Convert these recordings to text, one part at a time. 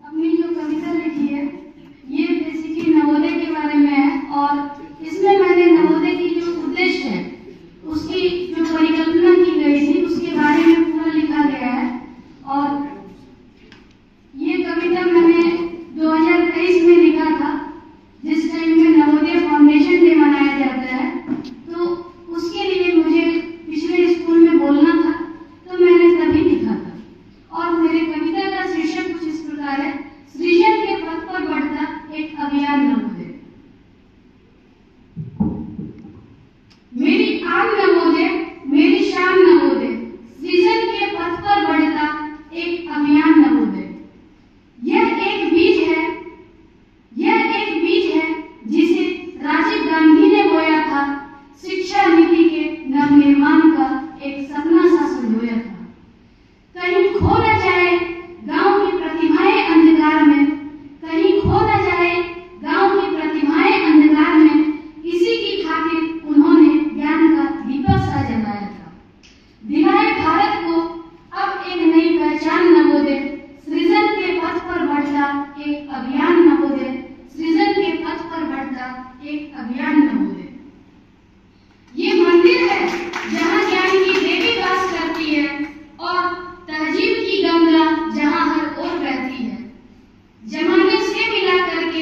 अपनी जो कविता लिखी है ये बेसिकली नवोदय के बारे में है और इसमें मैंने नवोदय की जो उद्देश्य है उसकी जो परिकल्पना की गई थी उसके बारे में पूरा लिखा गया है। और ये कविता मैंने 2023 में लिखा था, जिस टाइम में नवोदय फाउंडेशन डे मनाया जाता है, तो उसके लिए मुझे पिछले स्कूल में बोलना था, तो मैंने तभी लिखा था। और मेरे कविता का शीर्षक कुछ इस प्रकार है, सृजन के पथ पर बढ़ता एक अभियान नवोदय। मेरी आन नवोदय, मेरी शान नवोदय, सृजन के पथ पर बढ़ता एक अभियान नवोदय। यह एक बीज है, यह एक बीज है जिसे राजीव गांधी ने बोया था, शिक्षा नीति के नवनिर्माण का एक सपना सा संजोया था। कहीं खो न जाए गांव की प्रतिभाएं अंधकार में, कहीं खो न जाए गांव की प्रतिभाएं अंधकार में, इसी की खातिर उन्होंने ज्ञान का दीपक सा जलाया था। दिलाए भारत को अब एक नई पहचान नवोदय, सृजन के पथ पर बढ़ता एक अभियान नवोदय, सृजन के पथ पर बढ़ता एक अभियान नवोदय। ये मंदिर है जहाँ ज्ञान की देवी वास करती है और तहजीब की गंगा जहाँ हर ओर बहती है। जमाने से मिला करके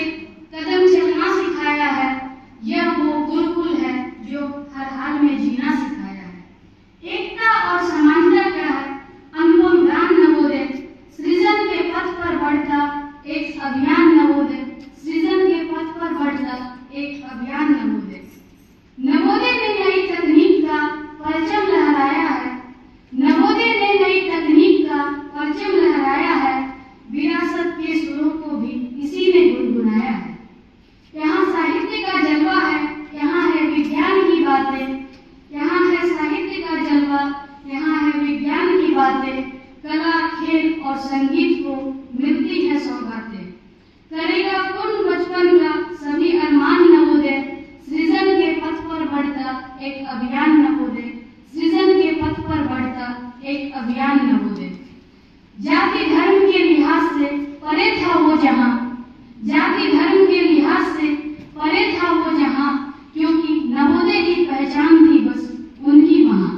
कदम चलना सिखाया है, यह वो गुरुकुल है जो हर हाल में जीना सिखाया है। एकता और समानता क्या है, अनुपम दान नवोदय, सृजन के पथ पर बढ़ता एक अभियान नवोदय, सृजन के पथ पर बढ़ता एक अभियान नवोदय। नवोदय ने नई तकनीक का परचम लहराया है, नवोदय ने नई तकनीक का परचम लहराया है, विरासत के सुरों को भी इसी ने गुनगुनाया है। यहाँ साहित्य का जलवा है, यहाँ है विज्ञान की बातें, यहाँ है साहित्य का जलवा, यहाँ है विज्ञान की बातें, कला खेल और संगीत को मिलती है सौगातें। करेगा पूर्ण बचपन का सभी अरमान नवोदय, सृजन के पथ पर बढ़ता एक अभियान नवोदय, सृजन के पथ पर बढ़ता एक अभियान नवोदय। जाति धर्म के लिहाज से परे था वो जहां, जाति धर्म के लिहाज से परे था वो जहां, क्योंकि नवोदय की पहचान थी बस उनकी वहां।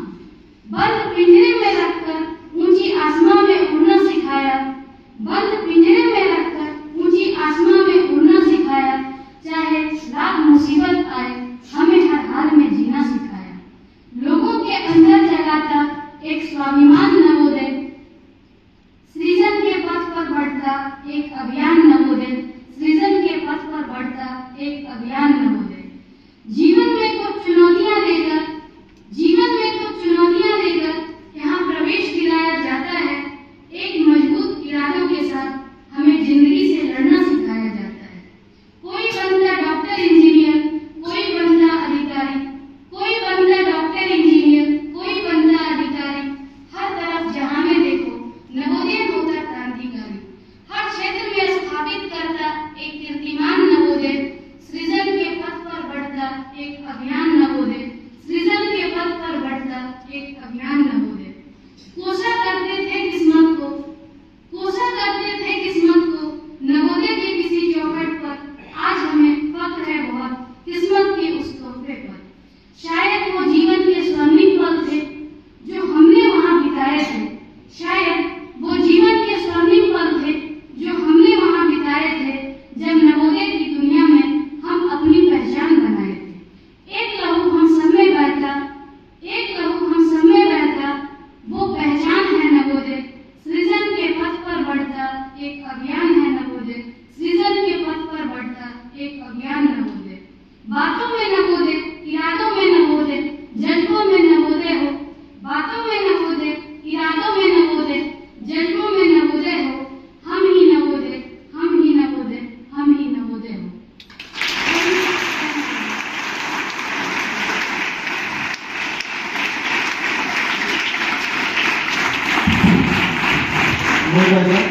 बंद पिंजरे में रखकर ऊंची आसमां में उड़ना सिखाया, बंद पिंजरे में रखकर ऊंची आसमां में उड़ना सिखाया, चाहे लाख मुसीबत आए हमें हर हाल में जीना सिखाया। लोगों के अंदर जगाता एक स्वाभिमान नवोदय, सृजन के पथ पर बढ़ता एक अभियान नवोदय, सृजन के पथ पर बढ़ता एक अभियान नवोदय। जीवन में कुछ चुनौतियां देकर, जीवन में कुछ चुनौतियां देकर यहाँ प्रवेश दिलाया जाता है, एक मजबूत इरादों के साथ हमें जिंदगी से लड़ना सिखाया जाता है। कोई बनता डॉक्टर इंजीनियर, कोई बनता अधिकारी, कोई बनता डॉक्टर इंजीनियर, कोई बनता अधिकारी, हर तरफ जहां में देखो नवोदय होता क्रांतिकारी। हर क्षेत्र में स्थापित करता एक कीर्तिमान नवोदय, सृजन के पथ पर बढ़ता एक अभियान नवोदय, सृजन के पथ पर बढ़ता एक अभियान नवोदय। कोसा करते थे किस्मत को, कोसा करते थे किस्मत को नवोदय के किसी चौखट पर, आज हमें फख्र है बहुत किस्मत के उस तोहफे पर। शायद वो जीवन के स्वर्णिम पल थे जो हमने वहां बिताए थे, शायद वो जीवन के स्वर्णिम पल थे जो हमने वहां बिताए थे, जब नवोदय की दुनिया में हम अपनी पहचान बनाए थे। एक लहू हम सब में बहता, एक लहू हम सब में बहता, वो पहचान है नवोदय, सृजन के पथ पर बढ़ता एक अभियान है नवोदय, सृजन के पथ पर बढ़ता एक अभियान नवोदय। बातों में नवोदय, इरादों में नवोदय, जज्बों में नवोदय हो, बातों में नवोदय, इरादों में नवोदय, जज्बों में नवोदय हो, हम ही नवोदय, हम ही नवोदय, हम ही नवोदय हो। बहुत